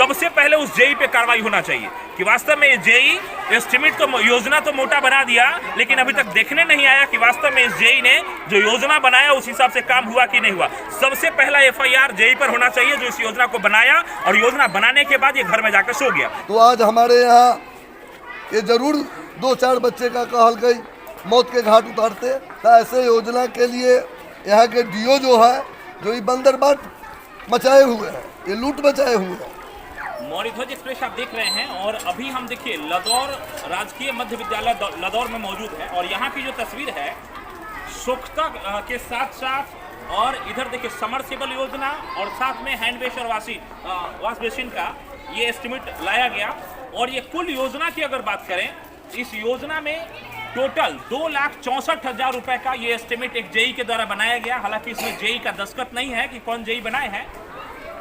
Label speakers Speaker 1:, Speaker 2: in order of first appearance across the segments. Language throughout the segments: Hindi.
Speaker 1: सबसे पहले उस जेई पे कार्रवाई होना चाहिए कि वास्तव में जेई एस्टिमेट तो योजना तो मोटा बना दिया, लेकिन अभी तक देखने नहीं आया कि वास्तव में इस जेई ने जो योजना बनाया उस हिसाब से काम हुआ कि नहीं हुआ। सबसे पहला एफआईआर जेई पर होना चाहिए जो इस योजना को बनाया, और योजना बनाने के बाद ये घर में जाकर सो गया।
Speaker 2: तो आज हमारे यहाँ ये जरूर 2-4 बच्चे का कहल गई मौत के घाट उतारते, तो ऐसे योजना के लिए यहाँ के डीओ जो है जो ये बंदरबाट मचाए हुए हैं, ये लूट मचाए हुए हैं।
Speaker 1: मौर्यध्वज एक्सप्रेस आप देख रहे हैं, और अभी हम देखिए लदौर राजकीय मध्य विद्यालय लदौर में मौजूद है, और यहाँ की जो तस्वीर है स्वच्छता के साथ साथ, और इधर देखिए समरसेबल योजना और साथ में हैंड वॉश और वाश बेसिन का ये एस्टिमेट लाया गया। और ये कुल योजना की अगर बात करें, इस योजना में टोटल 2,64,000 रुपए का ये एस्टिमेट एक जेई के द्वारा बनाया गया। हालांकि इसमें जेई का दस्तखत नहीं है कि कौन जेई बनाए हैं,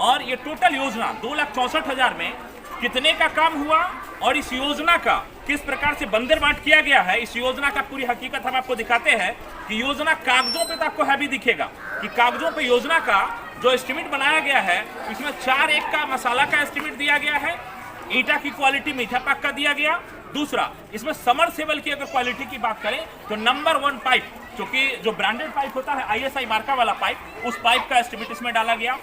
Speaker 1: और ये टोटल योजना 2,64,000 में कितने का काम हुआ और इस योजना का किस प्रकार से बंदरबाट किया गया है, इस योजना का पूरी हकीकत हम आपको दिखाते हैं कि योजना कागजों पे तो आपको हैवी दिखेगा कि कागजों पे योजना का जो एस्टिमेट बनाया गया है, इसमें 4-1 का मसाला का एस्टिमेट दिया गया है, ईंटा की क्वालिटी मीठा पाक का दिया गया। दूसरा, इसमें समरसेबल की अगर क्वालिटी की बात करें तो नंबर 1 पाइप, क्योंकि जो ब्रांडेड पाइप होता है ISI मार्का वाला पाइप, उस पाइप का एस्टिमेट इसमें डाला गया।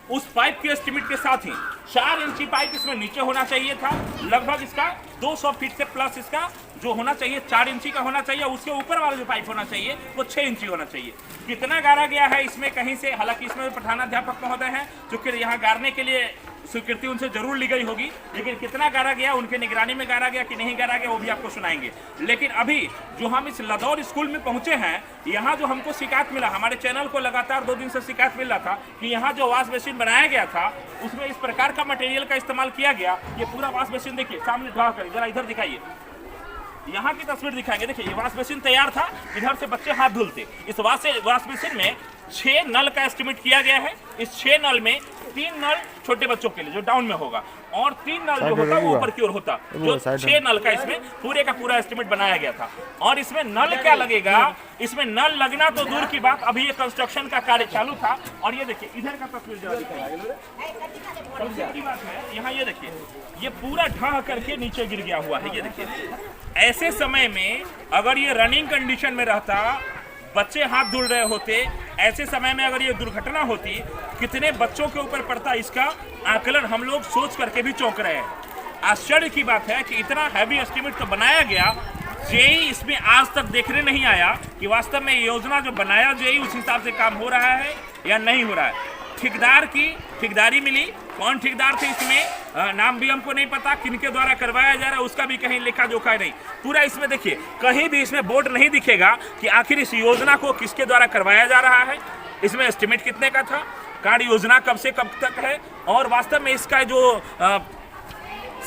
Speaker 1: उस पाइप के एस्टिमेट के साथ ही 4 इंची पाइप इसमें नीचे होना चाहिए था, लगभग इसका 200 फीट से प्लस इसका जो होना चाहिए 4 इंची का होना चाहिए। उसके ऊपर वाला जो पाइप होना चाहिए वो 6 इंची होना चाहिए। कितना गाड़ा गया है इसमें कहीं से, हालांकि इसमें प्रधानाध्यापक महोदय हैं चूंकि यहाँ गाड़ने के लिए स्वीकृति उनसे जरूर ली गई होगी, लेकिन कितना गाड़ा गया, उनके निगरानी में गाड़ा गया कि नहीं गाड़ा गया, वो भी आपको सुनाएंगे। लेकिन अभी जो हम इस लदौर स्कूल में पहुंचे हैं, यहाँ जो हमको शिकायत मिला, हमारे चैनल को लगातार 2 दिन से शिकायत मिल रहा था कि यहाँ जो वॉश बेसिन बनाया गया था उसमें इस प्रकार का मटेरियल का इस्तेमाल किया गया। ये पूरा वॉश बेसिन देखिए सामने ड्रा कर, जरा इधर दिखाइए, यहाँ की तस्वीर दिखाएंगे। देखिए ये वॉश बेसिन तैयार था, इधर से बच्चे हाथ धुलते। इस वॉश बेसिन में 6 नल का एस्टिमेट किया गया है। इस 6 नल में 3 नल छोटे बच्चों के लिए जो डाउन में होगा, और 3 नल जो होता है वो ऊपर की ओर होता, जो 6 नल का इसमें पूरे का पूरा एस्टिमेट बनाया गया था। और इसमें नल क्या लगेगा, इसमें नल लगना तो दूर की बात, अभी ये कंस्ट्रक्शन का कार्य चालू था। और ये देखिए इधर का तस्वीर जरा दिखाइए, सबसे बड़ी बात है यहाँ ये देखिए, ये पूरा ढह करके नीचे गिर गया हुआ है। ये देखिए ऐसे समय में अगर ये रनिंग कंडीशन में रहता, बच्चे हाथ धुल रहे होते, ऐसे समय में अगर ये दुर्घटना होती, कितने बच्चों के ऊपर पड़ता, इसका आकलन हम लोग सोच करके भी चौंक रहे हैं। आश्चर्य की बात है कि इतना हैवी एस्टिमेट तो बनाया गया, जेई इसमें आज तक देखने नहीं आया कि वास्तव में योजना जो बनाया जेई उस हिसाब से काम हो रहा है या नहीं हो रहा है। ठेकेदार की ठेकेदारी मिली, कौन ठेकेदार थे इसमें नाम भी हमको नहीं पता, किनके द्वारा करवाया जा रहा है उसका भी कहीं लेखा जोखा नहीं। पूरा इसमें देखिए कहीं भी इसमें बोर्ड नहीं दिखेगा कि आखिर इस योजना को किसके द्वारा करवाया जा रहा है, इसमें एस्टिमेट कितने का था, कार्य योजना कब से कब तक है, और वास्तव में इसका जो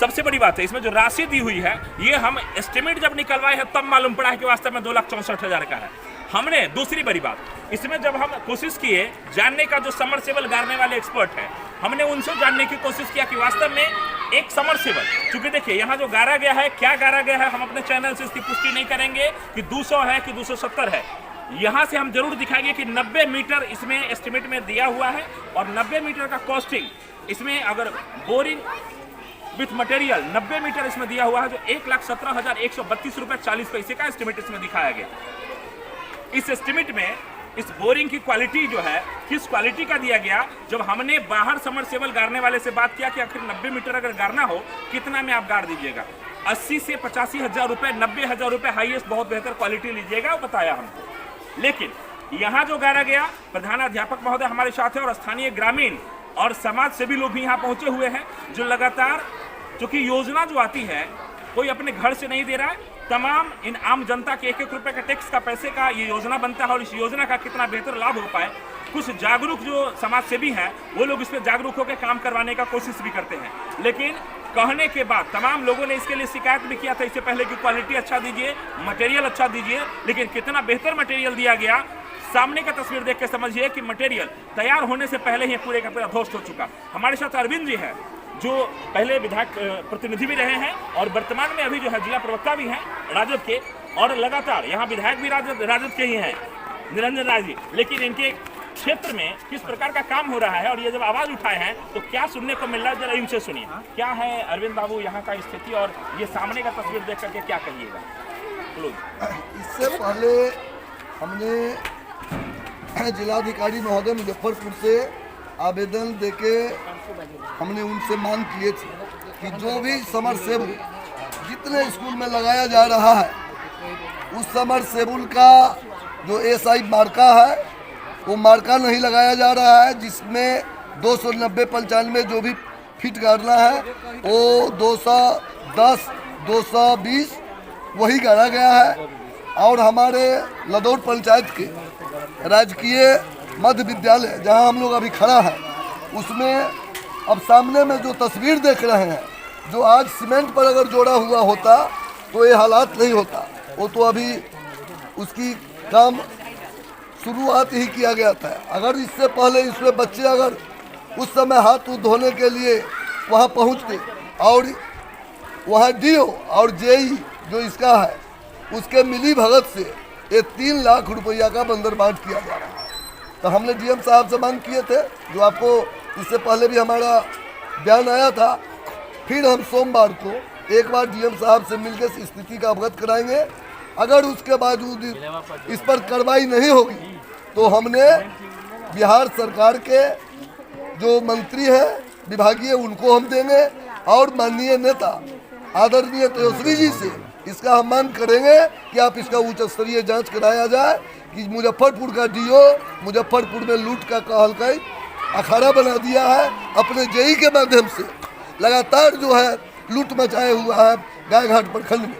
Speaker 1: सबसे बड़ी बात है इसमें जो राशि दी हुई है, ये हम एस्टिमेट जब निकलवाए हैं तब मालूम पड़ा है कि वास्तव में 2,64,000 का है। हमने दूसरी बड़ी बात, इसमें जब हम कोशिश किए जानने का, जो समरसेबल गाड़ने वाले एक्सपर्ट हैं, हमने उनसे जानने की कोशिश किया कि वास्तव में एक समरसेबल, क्योंकि देखिए यहाँ जो गाड़ा गया है, क्या गाड़ा गया है, हम अपने चैनल से इसकी पुष्टि नहीं करेंगे कि 200 है कि 270 है। यहाँ से हम जरूर दिखाएंगे कि 90 मीटर इसमें एस्टिमेट में दिया हुआ है, और 90 मीटर का कॉस्टिंग इसमें अगर बोरिंग विथ मटेरियल 90 मीटर इसमें दिया हुआ है, जो 1,17,132 रुपये 40 पैसे का एस्टिमेट इसमें दिखाया गया। इस एस्टिमेट में इस बोरिंग की क्वालिटी जो है किस क्वालिटी का दिया गया, जब हमने बाहर समरसेबल गाड़ने वाले से बात किया कि आखिर 90 मीटर अगर गाड़ना हो कितना में आप गाड़ दीजिएगा, 80 से 85 हज़ार रुपये, 90,000 रुपये हाईएस्ट बहुत बेहतर क्वालिटी लीजिएगा, वो बताया हमको। लेकिन यहाँ जो गाड़ा गया, प्रधानाध्यापक महोदय हमारे साथ है और स्थानीय ग्रामीण और समाज सेवी लोग भी यहाँ पहुँचे हुए हैं, जो लगातार, क्योंकि योजना जो आती है कोई अपने घर से नहीं दे रहा है, तमाम इन आम जनता के 1-1 रुपए का टैक्स का पैसे का ये योजना बनता है, और इस योजना का कितना बेहतर लाभ हो पाए, कुछ जागरूक जो समाज सेवी हैं वो लोग इस पर जागरूक होकर काम करवाने का कोशिश भी करते हैं। लेकिन कहने के बाद तमाम लोगों ने इसके लिए शिकायत भी किया था इससे पहले कि क्वालिटी अच्छा दीजिए, मटेरियल अच्छा दीजिए, लेकिन कितना बेहतर मटेरियल दिया गया। सामने का तस्वीर देख के समझिए कि मटेरियल तैयार होने से पहले ही पूरे का पूरा ध्वस्त हो चुका। हमारे साथ अरविंद जी हैं, जो पहले विधायक प्रतिनिधि भी रहे हैं और वर्तमान में अभी जो है जिला प्रवक्ता भी हैं राजद के, और लगातार यहाँ विधायक भी राजद के ही हैं, निरंजन राय जी। लेकिन इनके क्षेत्र में किस प्रकार का काम हो रहा है, और ये जब आवाज उठाए हैं तो क्या सुनने को मिल रहा है, जरा इनसे सुनिए। क्या है अरविंद बाबू यहाँ का स्थिति, और ये सामने का तस्वीर देख करके क्या कहिएगा?
Speaker 2: इससे पहले हमने जिलाधिकारी महोदय मुजफ्फरपुर से आवेदन देके हमने उनसे मांग किए थे कि जो भी समर सेबुल जितने स्कूल में लगाया जा रहा है उस समर सेबुल का जो SI मार्का है वो मार्का नहीं लगाया जा रहा है, जिसमें 290-95 जो भी फिट गाड़ना है वो 210 220 वही गाड़ा गया है। और हमारे लदौर पंचायत के राजकीय मध्य विद्यालय जहां हम लोग अभी खड़ा है उसमें अब सामने में जो तस्वीर देख रहे हैं, जो आज सीमेंट पर अगर जोड़ा हुआ होता तो ये हालात नहीं होता। वो तो अभी उसकी काम शुरुआत ही किया गया था। अगर इससे पहले इसमें बच्चे अगर उस समय हाथ धोने के लिए वहाँ पहुँचते और वहाँ DO और JE जो इसका है उसके मिली भगत से ये 3 लाख रुपया का बंदरबांट किया जा रहा है। तो हमने DM साहब से मांग किए थे, जो आपको इससे पहले भी हमारा बयान आया था। फिर हम सोमवार को एक बार DM साहब से मिलकर स्थिति का अवगत कराएंगे। अगर उसके बावजूद इस पर कार्रवाई नहीं होगी तो हमने बिहार सरकार के जो मंत्री हैं विभागीय उनको हम देंगे और माननीय नेता आदरणीय तेजस्वी जी से इसका हम मांग करेंगे कि आप इसका उच्च स्तरीय जांच कराया जाए कि मुजफ्फरपुर का DO मुजफ्फरपुर में लूट का कहल अखाड़ा बना दिया है। अपने JE के माध्यम से लगातार जो है लूट मचाए हुआ है गायघाट प्रखंड में।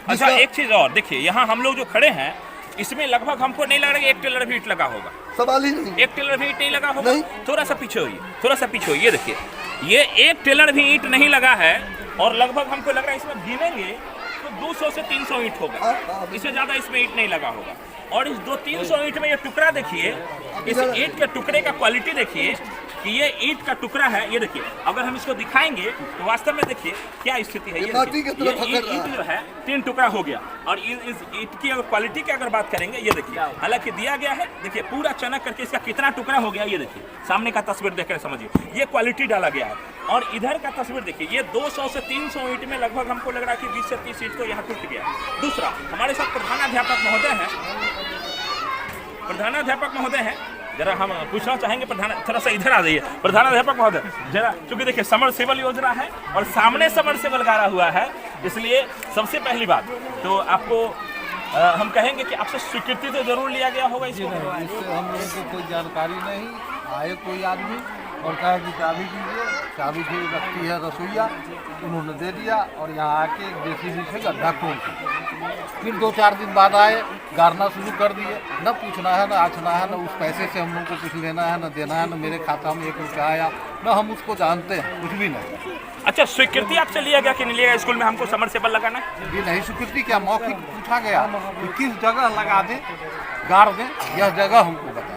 Speaker 1: अच्छा, एक चीज और देखिए, यहाँ हम लोग जो खड़े हैं इसमें लगभग हमको नहीं लग रहा कि 1 टेलर भी ईंट लगा होगा।
Speaker 2: सवाल ही नहीं,
Speaker 1: 1 टेलर भी ईंट नहीं लगा होगा।
Speaker 2: नहीं।
Speaker 1: थोड़ा सा पीछे होइए, थोड़ा सा पीछे होइए। देखिए ये 1 टेलर भी ईंट नहीं लगा है, और लगभग हमको लग रहा है इसमें गिनेंगे तो 200 से 300 ईंट होगा, इससे ज्यादा इसमें ईंट नहीं लगा होगा। और इस 200-300 ईंट में ये टुकड़ा देखिए, इस ईंट के टुकड़े का क्वालिटी देखिए कि ये ईंट का टुकड़ा है। ये देखिए, अगर हम इसको दिखाएंगे तो वास्तव में देखिए क्या स्थिति है। ये ईंट जो है 3 टुकड़ा हो गया, और इस ईंट की अगर क्वालिटी की अगर बात करेंगे, ये देखिए हालांकि दिया गया है, देखिए पूरा चनक करके इसका कितना टुकड़ा हो गया। ये देखिए सामने का तस्वीर देखकर समझिए, ये क्वालिटी डाला गया है। और इधर का तस्वीर देखिए, ये 200 से 300 ईंट में लगभग हमको लग रहा है कि 20 से 30 ईंट तो यहाँ टूट गया। दूसरा, हमारे साथ प्रधानाध्यापक महोदय हैं, जरा हम पूछना चाहेंगे थोड़ा सा इधर आ जाइए प्रधानाध्यापक महोदय जरा, क्योंकि देखिए समरसेबल योजना है और सामने समरसेबल गाड़ा हुआ है, इसलिए सबसे पहली बात तो आपको हम कहेंगे कि आपसे स्वीकृति तो जरूर लिया गया होगा इसको।
Speaker 3: इससे हम लोगों को कोई जानकारी नहीं, आए कोई आदमी और कहा कि चाबी दीजिए, चाबी की रखती है रसोईया, उन्होंने दे दिया और यहाँ आके JCB से गड्ढा खोल के फिर 2-4 दिन बाद आए, गाड़ना शुरू कर दिए। न पूछना है, न आछना है, न उस पैसे से हम लोग को कुछ लेना है, न देना है, न मेरे खाता में 1 रुपया आया, न हम उसको जानते हैं, कुछ भी नहीं।
Speaker 1: अच्छा, स्वीकृति आपसे लिया गया कि नहीं लिया गया स्कूल में हमको समरसेबल लगाना?
Speaker 3: ये नहीं स्वीकृति क्या, मौखिक पूछा गया कि किस जगह लगा दें, गाड़ दें, यह जगह हमको बता दें।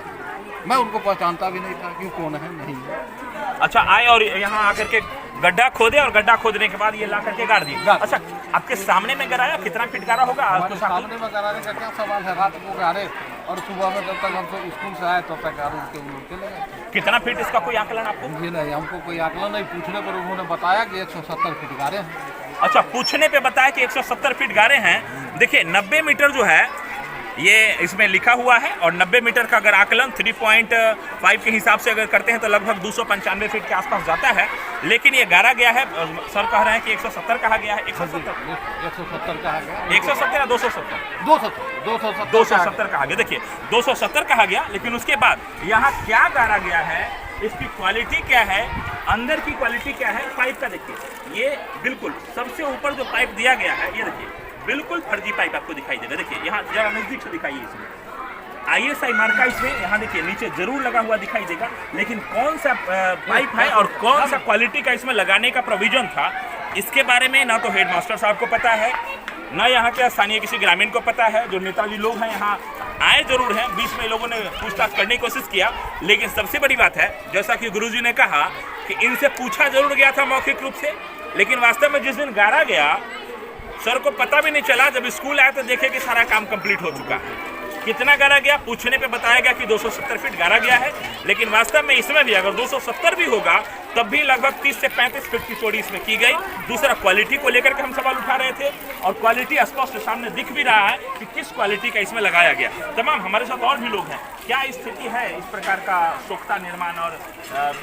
Speaker 3: मैं उनको पहचानता भी नहीं था कि कौन है, नहीं है।
Speaker 1: अच्छा, आए और यहाँ आकर के गड्ढा खोदे, और गड्ढा खोदने के बाद ये ला करके गाड़ दिए। अच्छा, आपके सामने में गराया, कितना फीट गाड़ा होगा?
Speaker 3: हमारे सामने में गाड़ने का क्या सवाल है, रात को गाड़े और सुबह में जब तक हम सब स्कूल से आए तब तक गाड़ू के चले गए।
Speaker 1: कितना फीट इसका कोई आकलन आपको?
Speaker 3: जी नहीं, हमको कोई आकलन नहीं, पूछने पर उन्होंने बताया कि 170 फीट गाड़े हैं।
Speaker 1: अच्छा, पूछने पे बताया कि 170 फीट गाड़े हैं। देखिए 90 मीटर जो है ये इसमें लिखा हुआ है, और 90 मीटर का अगर आकलन 3.5 के हिसाब से अगर करते हैं तो लगभग 295 फीट के आसपास जाता है, लेकिन ये गाड़ा गया है, सर कह रहे हैं कि 170 कहा गया है। 170
Speaker 3: कहा गया,
Speaker 1: 170 या 270? 270 कहा गया। देखिए 270 कहा गया, लेकिन उसके बाद यहाँ क्या गाड़ा गया है, इसकी क्वालिटी क्या है, अंदर की क्वालिटी क्या है, पाइप का देखिए, ये बिल्कुल सबसे ऊपर जो पाइप दिया गया है, ये देखिए बिल्कुल फर्जी पाइप आपको दिखाई देगा। देखिए यहाँ जरा नजदीक से दिखाइए, इसमें ISI मार्का इसमें यहाँ देखिए नीचे जरूर लगा हुआ दिखाई देगा, लेकिन कौन सा पाइप है और कौन सा क्वालिटी का इसमें लगाने का प्रोविजन था, इसके बारे में ना तो हेडमास्टर साहब को पता है, ना यहाँ के स्थानीय किसी ग्रामीण को पता है। जो नेताजी लोग हैं यहाँ आए जरूर हैं, बीच में लोगों ने पूछताछ करने की कोशिश किया, लेकिन सबसे बड़ी बात है जैसा कि गुरुजी ने कहा कि इनसे पूछा जरूर गया था मौखिक रूप से, लेकिन वास्तव में जिस दिन गाड़ा गया सर को पता भी नहीं चला, जब स्कूल आया तो देखे कि सारा काम कंप्लीट हो चुका है। कितना गाड़ा गया, पूछने पे बताया गया कि 270 फीट गाड़ा गया है, लेकिन वास्तव में इसमें भी अगर 270 भी होगा तब भी लगभग 30 से 35 फीट की चौड़ी इसमें की गई। दूसरा, क्वालिटी को लेकर के हम सवाल उठा रहे थे और क्वालिटी स्पष्ट सामने दिख भी रहा है कि किस क्वालिटी का इसमें लगाया गया। तमाम हमारे साथ और भी लोग हैं। क्या स्थिति है इस प्रकार का सोख्ता निर्माण और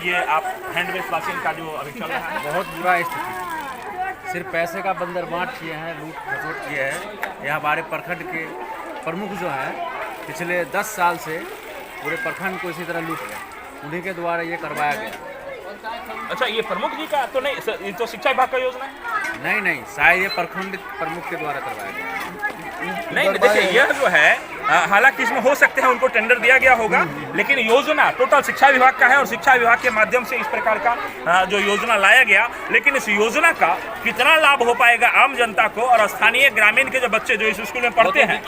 Speaker 1: ये आप हैंडवेस्ट वाशिंग का जो अभी चल रहा है?
Speaker 4: बहुत बुरा स्थिति, सिर्फ पैसे का बंदरबांट किए हैं, लूट खसोट किए हैं। यह हमारे प्रखंड के प्रमुख जो हैं पिछले 10 साल से पूरे प्रखंड को इसी तरह लूट रहे, उन्हीं के द्वारा ये करवाया गया।
Speaker 1: अच्छा, ये प्रमुख जी का तो नहीं, ये तो शिक्षा विभाग का योजना है?
Speaker 4: नहीं, शायद ये प्रखंड प्रमुख के द्वारा करवाया गया।
Speaker 1: नहीं, देखिए यह जो है हालांकि इसमें हो सकते हैं उनको टेंडर दिया गया होगा, लेकिन योजना टोटल शिक्षा विभाग का है और शिक्षा विभाग के माध्यम से इस प्रकार का जो योजना लाया गया, लेकिन इस योजना का कितना लाभ हो पाएगा आम जनता को और स्थानीय ग्रामीण के जो बच्चे जो इस स्कूल में पढ़ते हैं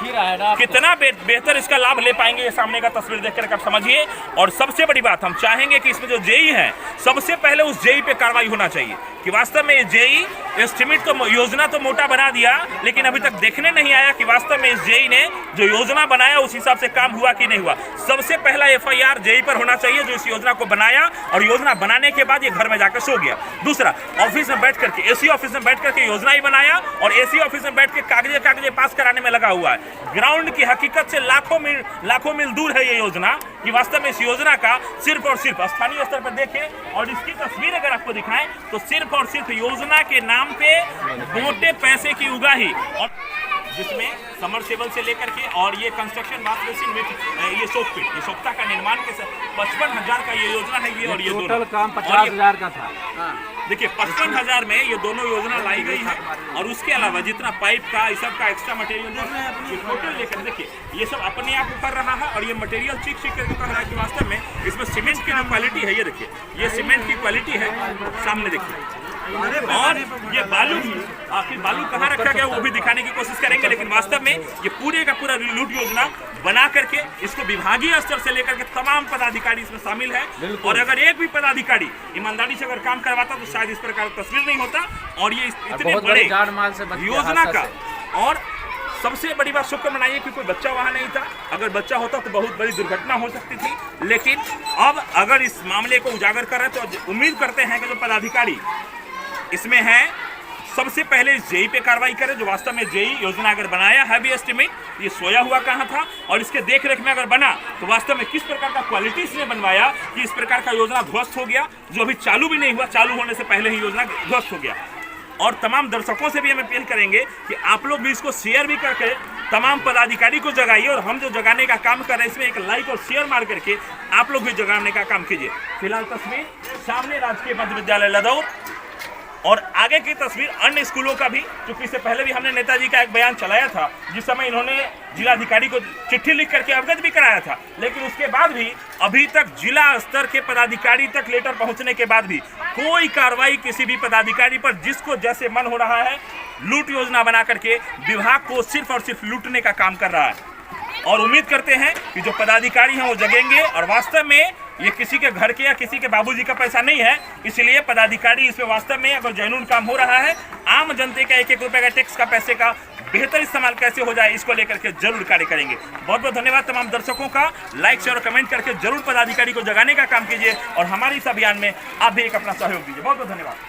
Speaker 1: कितना बेहतर इसका लाभ ले पाएंगे, ये सामने का तस्वीर देखकर आप समझिए। और सबसे बड़ी बात हम चाहेंगे कि इसमें जो जेई है सबसे पहले उस जेई पे कार्रवाई होना चाहिए कि वास्तव में जेई एस्टिमेट तो योजना तो मोटा बना दिया, लेकिन अभी तक देखने नहीं आया कि वास्तव में इस जेई ने जो योजना बनाया उस हिसाब से काम हुआ कि नहीं हुआ। सबसे पहला एफआईआर जेई पर होना चाहिए जो इस योजना को बनाया और योजना बनाने के बाद ये घर में जाकर सो गया। दूसरा, ऑफिस में बैठ करके एसी ऑफिस में बैठ करके योजना ही बनाया और एसी ऑफिस में बैठ के कागजे पास कराने में लगा हुआ है। ग्राउंड की हकीकत से लाखों मील दूर है ये योजना कि वास्तव में इस योजना का सिर्फ और सिर्फ स्थानीय स्तर पर देखें और इसकी तस्वीर अगर आपको दिखाएं तो सिर्फ और सिर्फ योजना के नाम पे मोटे पैसे की उगाही, और जिसमें समरसेबल से लेकर के और ये कंस्ट्रक्शन बाथ बेसिन विद ये सोकपिट, ये सोख्ता का निर्माण के 55,000 का ये योजना है। ये और ये
Speaker 3: टोटल काम 50,000 का था।
Speaker 1: देखिए 55,000 में ये दोनों योजना लाई गई है और उसके अलावा जितना पाइप का इस सब का एक्स्ट्रा मटेरियल टोटल लेकर देखिए ये सब अपने आप कर रहा है और ये मटेरियल चीख करके कह रहा है कि वास्तव में इसमें सीमेंट की जो क्वालिटी है, ये देखिए ये सीमेंट की क्वालिटी है, सामने देखिए। और ये बालू, आखिर बालू कहाँ रखा गया वो भी दिखाने की कोशिश करेंगे, लेकिन वास्तव में ये पूरे का पूरा लूट योजना बना करके इसको विभागीय स्तर से लेकर के तमाम पदाधिकारी इसमें शामिल है और अगर एक भी पदाधिकारी ईमानदारी से अगर काम करवाता तो शायद इस प्रकार का तस्वीर नहीं होता और ये इतने बड़े योजना का। और सबसे बड़ी बात शुक्र मनाइए कि कोई बच्चा वहां नहीं था, अगर बच्चा होता तो बहुत बड़ी दुर्घटना हो सकती थी। लेकिन अब अगर इस मामले को उजागर कर रहे तो उम्मीद करते हैं कि जो पदाधिकारी इसमें है सबसे पहले इस जेई पे कार्रवाई करें जो वास्तव में जेई योजना अगर बनाया है भी एस्टिमेट, ये सोया हुआ कहाँ था और इसके देख रेख में अगर बना तो वास्तव में किस प्रकार का क्वालिटी इसने बनवाया कि इस प्रकार का योजना ध्वस्त हो गया, जो अभी चालू भी नहीं हुआ, चालू होने से पहले ही योजना ध्वस्त हो गया। और तमाम दर्शकों से भी हम अपील करेंगे कि आप लोग भी इसको शेयर भी करके तमाम पदाधिकारी को जगाइए और हम जो जगाने का काम कर रहे हैं इसमें एक लाइक और शेयर मार करके आप लोग भी जगाने का काम कीजिए। फिलहाल तस्वीर सामने राजकीय मध्य विद्यालय लदौर और आगे की तस्वीर अन्य स्कूलों का भी, क्योंकि इससे पहले भी हमने नेताजी का एक बयान चलाया था जिस समय इन्होंने जिलाधिकारी को चिट्ठी लिख करके अवगत भी कराया था, लेकिन उसके बाद भी अभी तक जिला स्तर के पदाधिकारी तक लेटर पहुंचने के बाद भी कोई कार्रवाई किसी भी पदाधिकारी पर जिसको जैसे मन हो रहा है लूट योजना बना करके विभाग को सिर्फ और सिर्फ लूटने का काम कर रहा है। और उम्मीद करते हैं कि जो पदाधिकारी हैं वो जगेंगे और वास्तव में ये किसी के घर के या किसी के बाबूजी का पैसा नहीं है, इसलिए पदाधिकारी इसमें वास्तव में अगर जैनून काम हो रहा है आम जनता का 1-1 रुपए का टैक्स का पैसे का बेहतर इस्तेमाल कैसे हो जाए इसको लेकर के जरूर कार्य करेंगे। बहुत बहुत धन्यवाद तमाम दर्शकों का, लाइक शेयर और कमेंट करके जरूर पदाधिकारी को जगाने का काम कीजिए और हमारे इस अभियान में आप भी एक अपना सहयोग दीजिए। बहुत बहुत धन्यवाद।